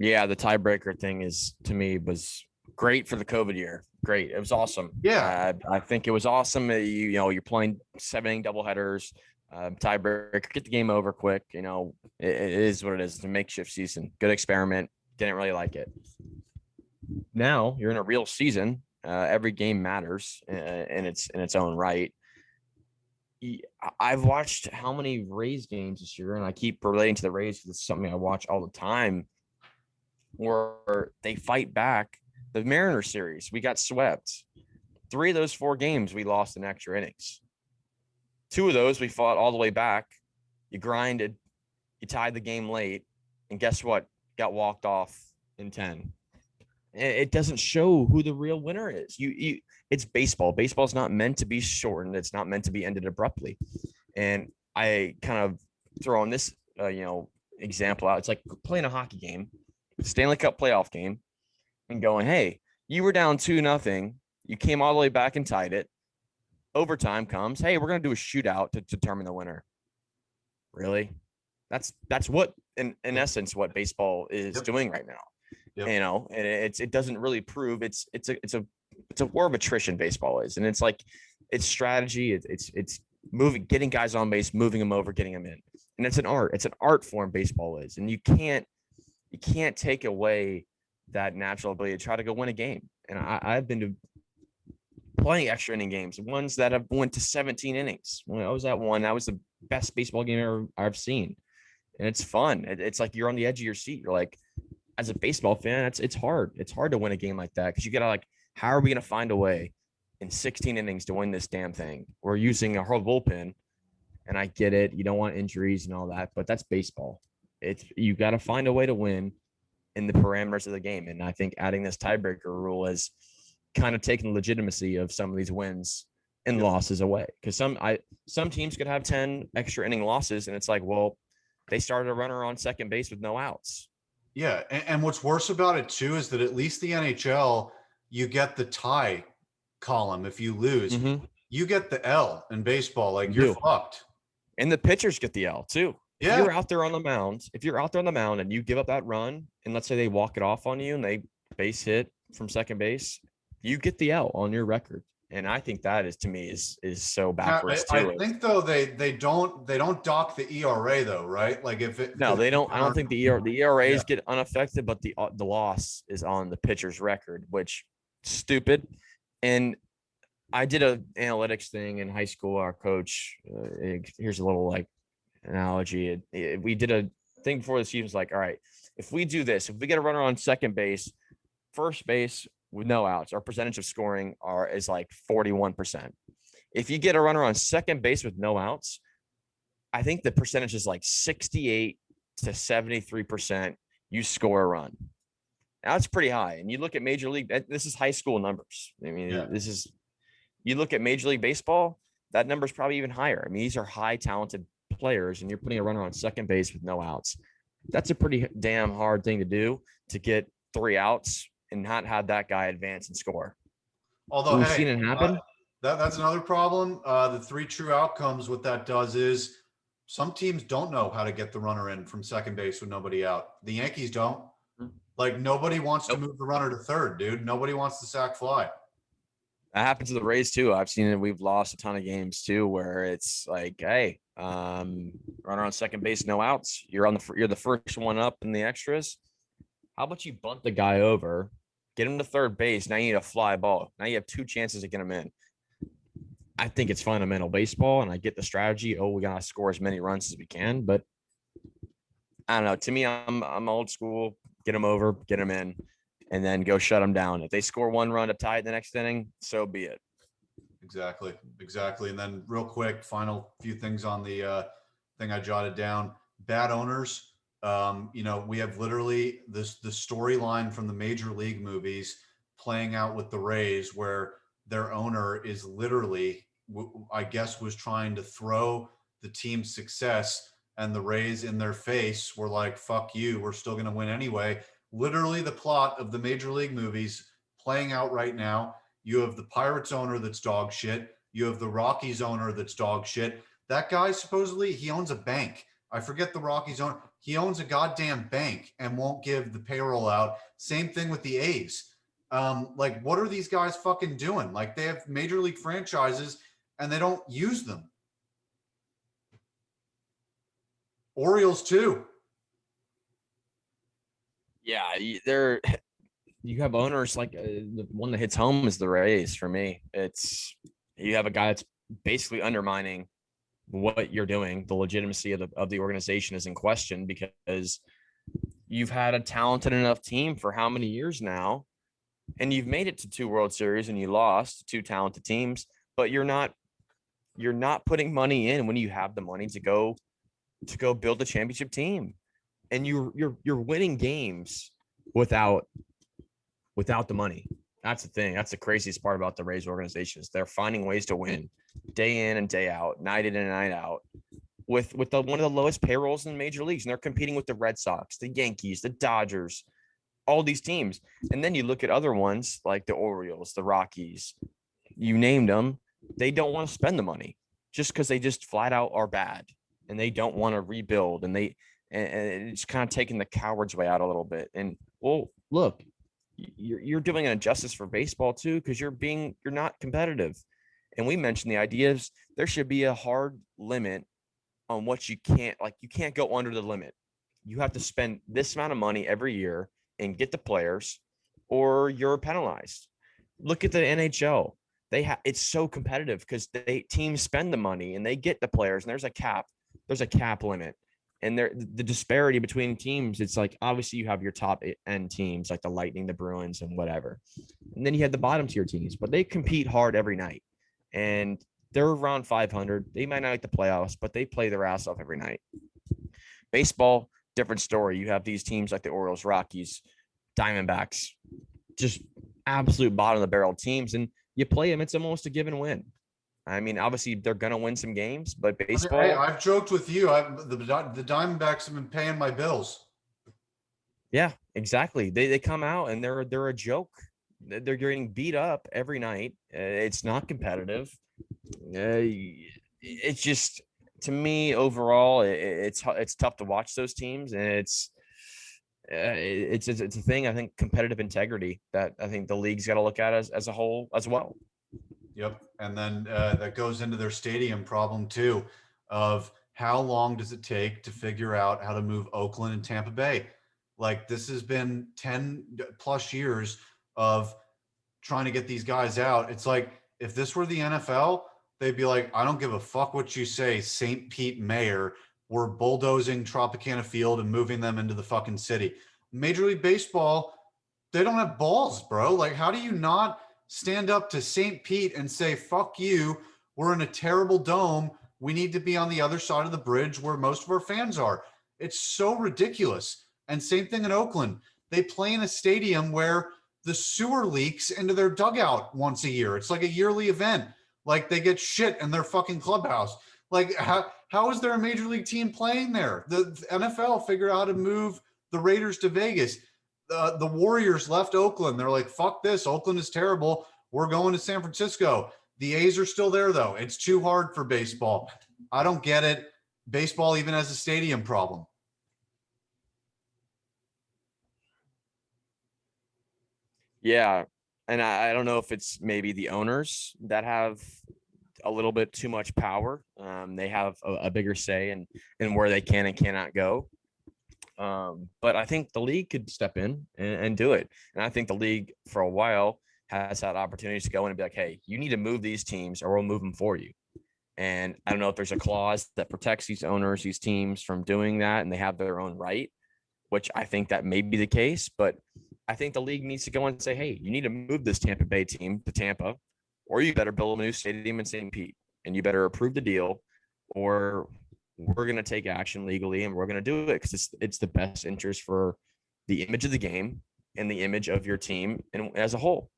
Yeah, the tiebreaker thing to me was great for the COVID year. Great. It was awesome.
Yeah.
I think it was awesome. You're playing 7 doubleheaders, tiebreaker, get the game over quick. It is what it is. It's a makeshift season. Good experiment. Didn't really like it. Now you're in a real season. Every game matters in its own right. I've watched how many Rays games this year, and I keep relating to the Rays because it's something I watch all the time, where they fight back. The Mariners series, we got swept. 3 of those 4 games, we lost in extra innings. 2 of those, we fought all the way back. You grinded, you tied the game late, and guess what? Got walked off in 10. It doesn't show who the real winner is. It's baseball. Baseball's not meant to be shortened. It's not meant to be ended abruptly. And I kind of throw on this, example out. It's like playing a hockey game, Stanley Cup playoff game, and going, hey, you were down 2-0. You came all the way back and tied it. Overtime comes. Hey, we're going to do a shootout to determine the winner. Really? That's what, in essence, what baseball is doing right now.
Yep.
And it doesn't really prove it's a war of attrition. Baseball is, and it's like it's strategy. It's getting guys on base, moving them over, getting them in. And it's an art. It's an art form, baseball is. And you can't take away that natural ability to try to go win a game. And I've been to plenty extra inning games, ones that have went to 17 innings. When I was at one, that was the best baseball game I've seen. And it's fun. It's like you're on the edge of your seat. You're like, as a baseball fan, it's hard. It's hard to win a game like that because you gotta like, how are we gonna find a way in 16 innings to win this damn thing? We're using a whole bullpen, and I get it. You don't want injuries and all that, but that's baseball. You got to find a way to win in the parameters of the game. And I think adding this tiebreaker rule is kind of taking the legitimacy of some of these wins and losses away. Because some teams could have 10 extra inning losses, and it's like, well, they started a runner on second base with no outs.
Yeah, and what's worse about it too is that at least the NHL, you get the tie column if you lose.
Mm-hmm.
You get the L in baseball. Like you're fucked.
And the pitchers get the L too.
Yeah.
If you're out there on the mound and you give up that run, and let's say they walk it off on you and they base hit from second base, you get the L on your record. And I think that is, to me, is so backwards too.
I think though they don't dock the ERA though, right? Like if it
no, they don't. I don't think the ERAs get unaffected, but the loss is on the pitcher's record, which stupid. And I did a analytics thing in high school. Our coach, here's a little like analogy. We did a thing before the season. Was like, all right, if we do this, if we get a runner on second base, first base with no outs, our percentage of scoring is like 41%. If you get a runner on second base with no outs, I think the percentage is like 68 to 73%. You score a run. Now that's pretty high. And you look at Major League, this is high school numbers. I mean, you look at Major League Baseball, that number is probably even higher. I mean, these are high talented players, and you're putting a runner on second base with no outs. That's a pretty damn hard thing to do, to get 3 outs and not have that guy advance and score.
Although
we've seen it happen.
That's another problem. The 3 true outcomes, what that does is some teams don't know how to get the runner in from second base with nobody out. The Yankees don't. Like nobody wants to move the runner to third, dude. Nobody wants to sack fly.
That happens to the Rays too. I've seen it. We've lost a ton of games too, where it's like, hey, runner on second base, no outs. You're the first one up in the extras. How about you bunt the guy over, get him to third base? Now you need a fly ball. Now you have 2 chances to get him in. I think it's fundamental baseball, and I get the strategy. Oh, we gotta score as many runs as we can, but I don't know. To me, I'm old school. Get them over, get them in, and then go shut them down. If they score 1 run to tie it the next inning, so be it.
Exactly. And then real quick, final few things on the thing I jotted down. Bad owners. We have literally the storyline from the Major League movies playing out with the Rays, where their owner is literally, I guess, was trying to throw the team's success, and the Rays in their face were like, fuck you, we're still going to win anyway. Literally the plot of the Major League movies playing out right now. You have the Pirates owner that's dog shit. You have the Rockies owner that's dog shit. That guy, supposedly, he owns a bank. I forget the Rockies owner. He owns a goddamn bank and won't give the payroll out. Same thing with the A's. Like, what are these guys fucking doing? Like, they have Major League franchises and they don't use them. Orioles too.
Yeah, you have owners like the one that hits home is the Rays for me. It's you have a guy that's basically undermining what you're doing. The legitimacy of the organization is in question because you've had a talented enough team for how many years now, and you've made it to 2 World Series and you lost 2 talented teams, but you're not putting money in when you have the money to go build a championship team, and you're winning games without the money. That's the thing. That's the craziest part about the Rays organization is they're finding ways to win day in and day out, night in and night out, with one of the lowest payrolls in major leagues, and they're competing with the Red Sox, the Yankees, the Dodgers, all these teams. And then you look at other ones like the Orioles, the Rockies, you named them. They don't want to spend the money just because they just flat out are bad and they don't want to rebuild, and it's kind of taking the coward's way out a little bit. And well, look, you're doing an injustice for baseball too, because you're not competitive. And we mentioned the idea is there should be a hard limit on what you can't, like, you can't go under the limit. You have to spend this amount of money every year and get the players, or you're penalized. Look at the NHL. It's so competitive because teams spend the money and they get the players, and there's a cap. There's a cap limit. And the disparity between teams, it's like obviously you have your top end teams like the Lightning, the Bruins, and whatever. And then you have the bottom tier teams, but they compete hard every night. And they're around 500. They might not make the playoffs, but they play their ass off every night. Baseball, different story. You have these teams like the Orioles, Rockies, Diamondbacks, just absolute bottom of the barrel teams, and you play them. It's almost a given win. I mean, obviously they're gonna win some games, but baseball.
Hey, I've joked with you. The Diamondbacks have been paying my bills.
Yeah, exactly. They come out and they're a joke. They're getting beat up every night. It's not competitive. It's just, to me overall, it's tough to watch those teams, and it's a thing. I think competitive integrity that I think the league's got to look at as a whole as well.
Yep. And then that goes into their stadium problem too, of how long does it take to figure out how to move Oakland and Tampa Bay? Like, this has been 10 plus years of trying to get these guys out. It's like, if this were the NFL, they'd be like, I don't give a fuck what you say, St. Pete Mayor. We're bulldozing Tropicana Field and moving them into the fucking city. Major League Baseball, they don't have balls, bro. Like, how do you not stand up to St. Pete and say, fuck you? We're in a terrible dome. We need to be on the other side of the bridge where most of our fans are. It's so ridiculous. And same thing in Oakland. They play in a stadium where the sewer leaks into their dugout once a year. It's like a yearly event. Like, they get shit in their fucking clubhouse. Like, how is there a major league team playing there? The NFL figured out how to move the Raiders to Vegas. The Warriors left Oakland. They're like, fuck this. Oakland is terrible. We're going to San Francisco. The A's are still there, though. It's too hard for baseball. I don't get it. Baseball even has a stadium problem.
Yeah. And I don't know if it's maybe the owners that have a little bit too much power. They have a bigger say in where they can and cannot go. But I think the league could step in and do it. And I think the league for a while has had opportunities to go in and be like, hey, you need to move these teams or we'll move them for you. And I don't know if there's a clause that protects these owners, these teams from doing that, and they have their own right, which I think that may be the case. But I think the league needs to go and say, hey, you need to move this Tampa Bay team to Tampa, or you better build a new stadium in St. Pete, and you better approve the deal, or we're going to take action legally and we're going to do it because it's the best interest for the image of the game and the image of your team and as a whole.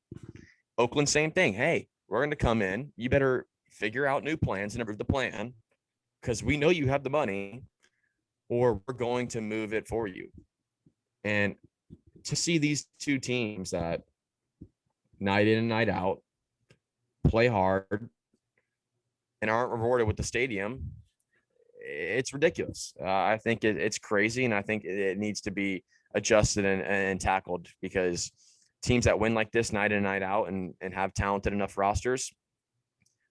Oakland, same thing. Hey, we're going to come in. You better figure out new plans and approve the plan because we know you have the money, or we're going to move it for you. And to see these two teams that night in and night out play hard and aren't rewarded with the stadium, it's ridiculous. I think it's crazy, and I think it needs to be adjusted and tackled because teams that win like this night in and night out and have talented enough rosters,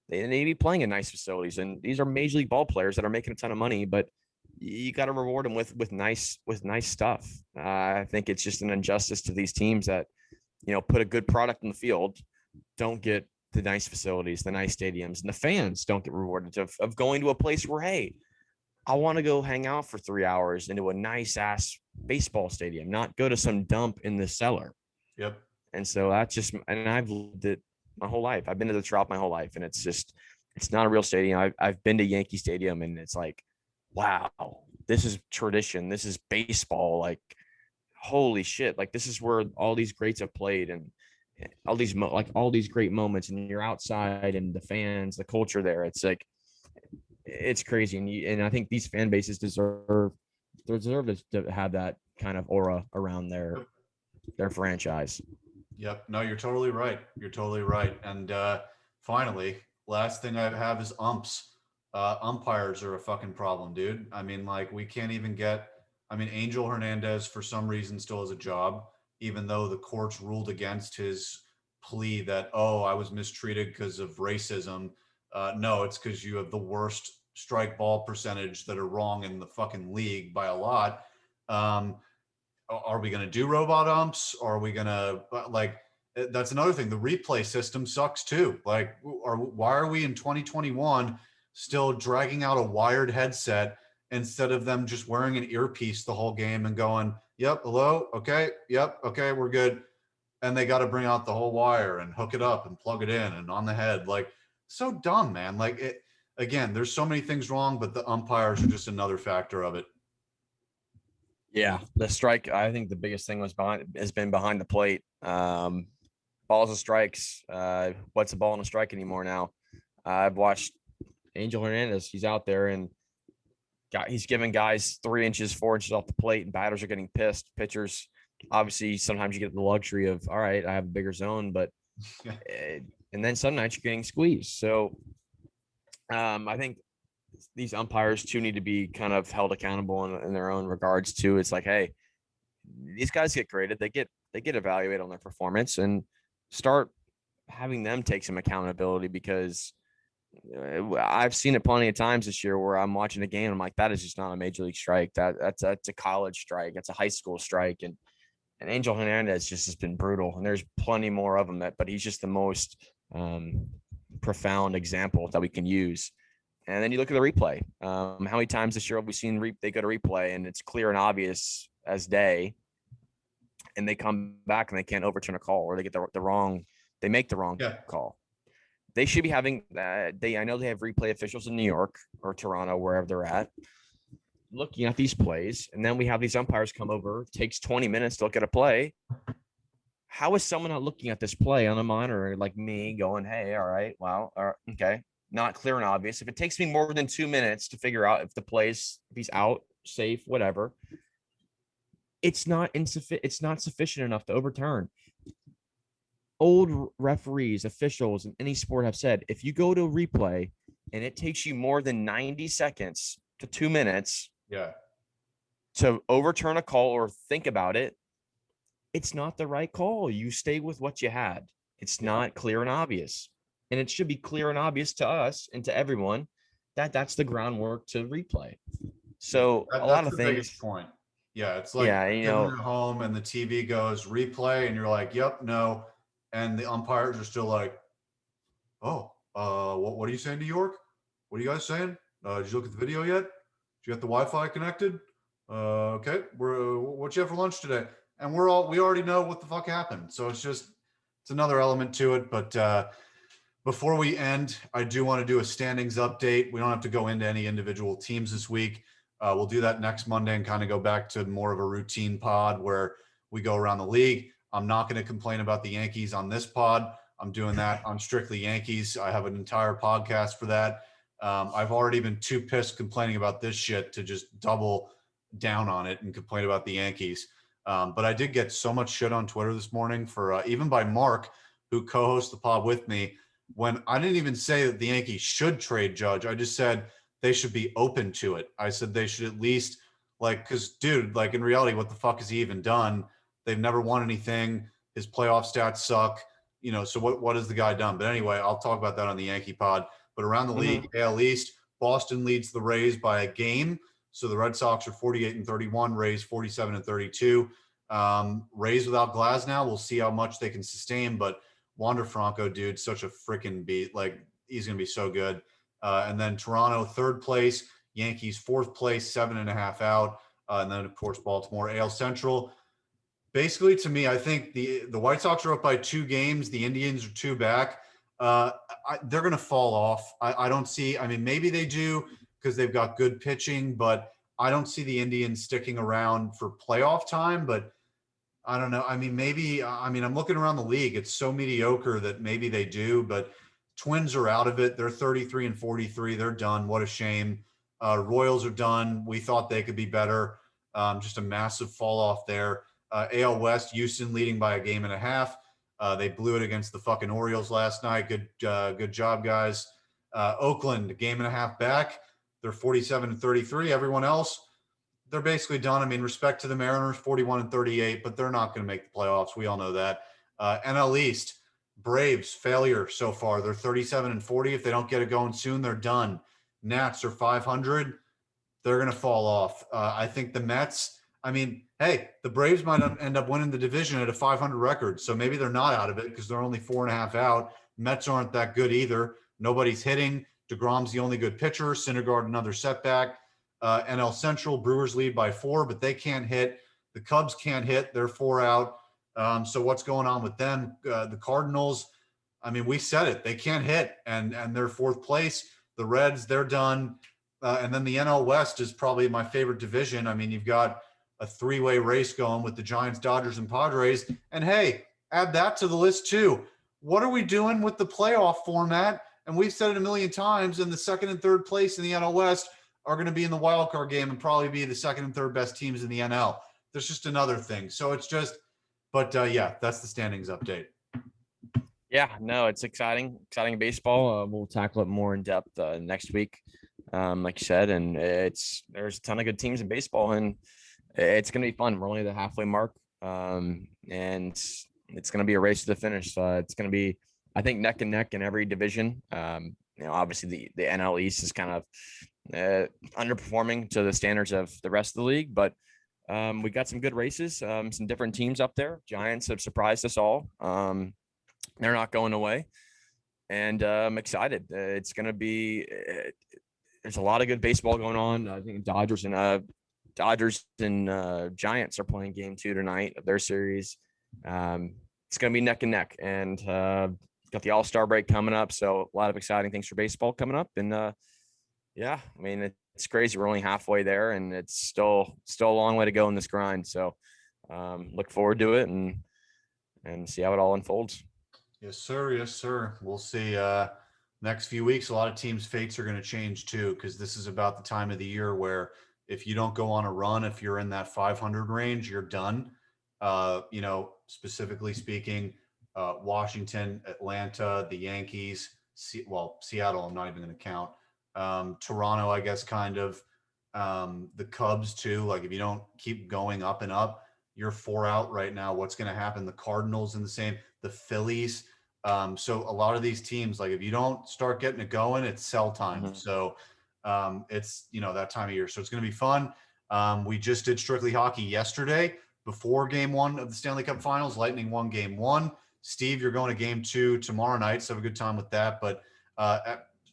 they need to be playing in nice facilities. And these are major league ball players that are making a ton of money, but you got to reward them with nice stuff. I think it's just an injustice to these teams that, put a good product in the field, don't get the nice facilities, the nice stadiums, and the fans don't get rewarded of going to a place where, hey, I want to go hang out for 3 hours into a nice ass baseball stadium, not go to some dump in the cellar.
Yep.
And so that's just, and I've lived it my whole life. I've been to the Trop my whole life, and it's not a real stadium. I've been to Yankee Stadium, and it's like, wow, this is tradition. This is baseball. Like, holy shit. Like, this is where all these greats have played, and all these great moments, and you're outside and the fans, the culture there. It's like, it's crazy. And I think these fan bases deserve to have that kind of aura around their franchise.
Yep. No, you're totally right. You're totally right. And finally, last thing I have is umps. Umpires are a fucking problem, dude. I mean, like, we can't even Angel Hernandez for some reason still has a job, even though the courts ruled against his plea that, oh, I was mistreated because of racism. No, it's because you have the worst strike ball percentage that are wrong in the fucking league by a lot. Um, are we going to do robot umps? Are we going to like? That's another thing. The replay system sucks too. Like, why are we in 2021 still dragging out a wired headset instead of them just wearing an earpiece the whole game and going, "Yep, hello, okay, yep, okay, we're good." And they got to bring out the whole wire and hook it up and plug it in and on the head. Like, so dumb, man. Like, again, there's so many things wrong, but the umpires are just another factor of it.
Yeah, the strike. I think the biggest thing has been behind the plate. Balls and strikes. What's a ball and a strike anymore now? I've watched Angel Hernandez. He's out there and he's giving guys 3 inches, 4 inches off the plate, and batters are getting pissed. Pitchers, obviously, sometimes you get the luxury of, all right, I have a bigger zone, but and then some nights you're getting squeezed. So I think these umpires too need to be kind of held accountable in their own regards too. It's like, hey, these guys get graded, they get evaluated on their performance, and start having them take some accountability, because I've seen it plenty of times this year where I'm watching a game. I'm like, that is just not a major league strike. That's a college strike. That's a high school strike. And Angel Hernandez just has been brutal. And there's plenty more of them but he's just the most profound example that we can use. And then you look at the replay. How many times this year have we seen they go to replay and it's clear and obvious as day, and they come back and they can't overturn a call, or they get they make the wrong call. They should be having I know they have replay officials in New York or Toronto, wherever they're at, looking at these plays. And then we have these umpires come over. It takes 20 minutes to look at a play. How is someone not looking at this play on a monitor like me going, hey, all right, wow, okay, not clear and obvious. If it takes me more than 2 minutes to figure out if if he's out, safe, whatever, it's not sufficient enough to overturn. Old referees, officials in any sport have said, if you go to replay and it takes you more than 90 seconds to 2 minutes to overturn a call or think about it, it's not the right call. You stay with what you had. It's not clear and obvious. And it should be clear and obvious to us and to everyone that that's the groundwork to replay. So a lot of things. That's the
biggest point. Yeah, it's like sitting at home and the TV goes replay and you're like, yep, no. And the umpires are still like, oh, what are you saying, New York? What are you guys saying? Did you look at the video yet? Did you get the Wi-Fi connected? Okay, what you have for lunch today? And we already know what the fuck happened. So it's another element to it. But before we end, I do want to do a standings update. We don't have to go into any individual teams this week. We'll do that next Monday and kind of go back to more of a routine pod where we go around the league. I'm not going to complain about the Yankees on this pod. I'm doing that on Strictly Yankees. I have an entire podcast for that. I've already been too pissed complaining about this shit to just double down on it and complain about the Yankees. But I did get so much shit on Twitter this morning for even by Mark, who co-hosts the pod with me, when I didn't even say that the Yankees should trade Judge. I just said they should be open to it. I said they should at least, like, because, dude, like, in reality, what the fuck has he even done? They've never won anything. His playoff stats suck. So what has the guy done? But anyway, I'll talk about that on the Yankee pod. But around the league, AL East, Boston leads the Rays by a game. So the Red Sox are 48-31, Rays 47-32. Rays without Glasnow, we'll see how much they can sustain. But Wander Franco, dude, such a freaking beat. Like, he's going to be so good. And then Toronto, third place. Yankees, fourth place, 7.5 out. And then, of course, Baltimore, AL Central. Basically, to me, I think the White Sox are up by 2 games. The Indians are 2 back. They're going to fall off. I don't see – I mean, maybe they do because they've got good pitching, but I don't see the Indians sticking around for playoff time. But I don't know. I mean, maybe – I'm looking around the league. It's so mediocre that maybe they do. But Twins are out of it. They're 33-43. They're done. What a shame. Royals are done. We thought they could be better. Just a massive fall off there. AL West, Houston leading by 1.5 games. They blew it against the fucking Orioles last night. Good job, guys. Oakland, 1.5 games back. They're 47-33. Everyone else, they're basically done. I mean, respect to the Mariners, 41-38, but they're not going to make the playoffs. We all know that. NL East, Braves, failure so far. They're 37-40. If they don't get it going soon, they're done. Nats are 500. They're going to fall off. I think the Mets, I mean, hey, the Braves might end up winning the division at a 500 record. So maybe they're not out of it because they're only 4.5 out. Mets aren't that good either. Nobody's hitting. DeGrom's the only good pitcher. Syndergaard, another setback. NL Central, Brewers lead by 4, but they can't hit. The Cubs can't hit. They're 4 out. So what's going on with them? The Cardinals, I mean, we said it. They can't hit, and they're 4th place. The Reds, they're done. And then the NL West is probably my favorite division. I mean, you've got a 3-way race going with the Giants, Dodgers, and Padres. And hey, add that to the list too. What are we doing with the playoff format? And we've said it a million times, and the 2nd and 3rd place in the NL West are going to be in the wild card game and probably be the 2nd and 3rd best teams in the NL. There's just another thing. So it's just, but yeah, that's the standings update.
Yeah, no, it's exciting baseball. We'll tackle it more in depth next week, like you said, and there's a ton of good teams in baseball, and it's going to be fun. We're only the halfway mark, and it's going to be a race to the finish. It's going to be, I think, neck and neck in every division. Obviously the NL East is kind of underperforming to the standards of the rest of the league, but we got some good races, some different teams up there. Giants have surprised us all. They're not going away, and I'm excited. It's going to be. There's a lot of good baseball going on. I think Dodgers and Giants are playing game 2 tonight of their series. It's going to be neck and neck, and got the All-Star break coming up, so a lot of exciting things for baseball coming up. And yeah, I mean, it's crazy. We're only halfway there, and it's still a long way to go in this grind. So look forward to it and see how it all unfolds.
Yes, sir. Yes, sir. We'll see. Next few weeks, a lot of teams' fates are going to change too, because this is about the time of the year where if you don't go on a run, if you're in that 500 range, you're done. Specifically speaking, Washington, Atlanta, the Yankees, Seattle, I'm not even going to count. Toronto, I guess, kind of. The Cubs too. Like if you don't keep going up and up, you're 4 out right now. What's going to happen? The Cardinals in the same. The Phillies. So a lot of these teams, like if you don't start getting it going, it's sell time.
Mm-hmm.
So it's that time of year. So it's going to be fun. We just did Strictly Hockey yesterday before game 1 of the Stanley Cup Finals. Lightning won game 1. Steve, you're going to game 2 tomorrow night, so have a good time with that. But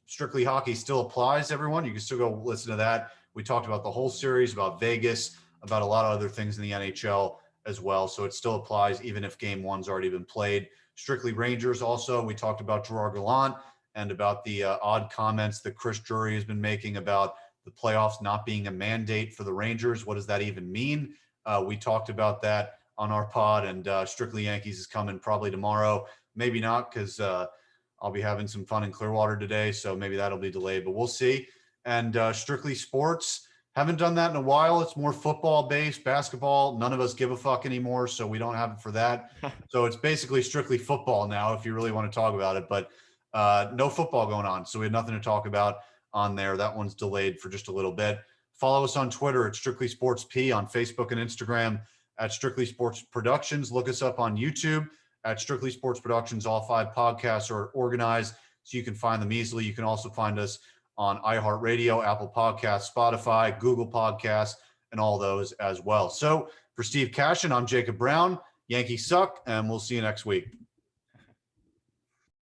Strictly Hockey still applies, everyone. You can still go listen to that. We talked about the whole series, about Vegas, about a lot of other things in the NHL as well. So it still applies even if game 1's already been played. Strictly Rangers also, we talked about Gerard Gallant and about the odd comments that Chris Drury has been making about the playoffs not being a mandate for the Rangers. What does that even mean? We talked about that on our pod, and Strictly Yankees is coming probably tomorrow. Maybe not, because I'll be having some fun in Clearwater today, so maybe that'll be delayed, but we'll see. And Strictly Sports, haven't done that in a while. It's more football-based, basketball. None of us give a fuck anymore, so we don't have it for that. So it's basically strictly football now, if you really want to talk about it. But no football going on, so we had nothing to talk about on there. That one's delayed for just a little bit. Follow us on Twitter at Strictly Sports P, on Facebook and Instagram at Strictly Sports Productions. Look us up on YouTube at Strictly Sports Productions. All 5 podcasts are organized, so you can find them easily. You can also find us on iHeartRadio, Apple Podcasts, Spotify, Google Podcasts, and all those as well. So for Steve Cashin, I'm Jacob Brown. Yankees suck, and we'll see you next week.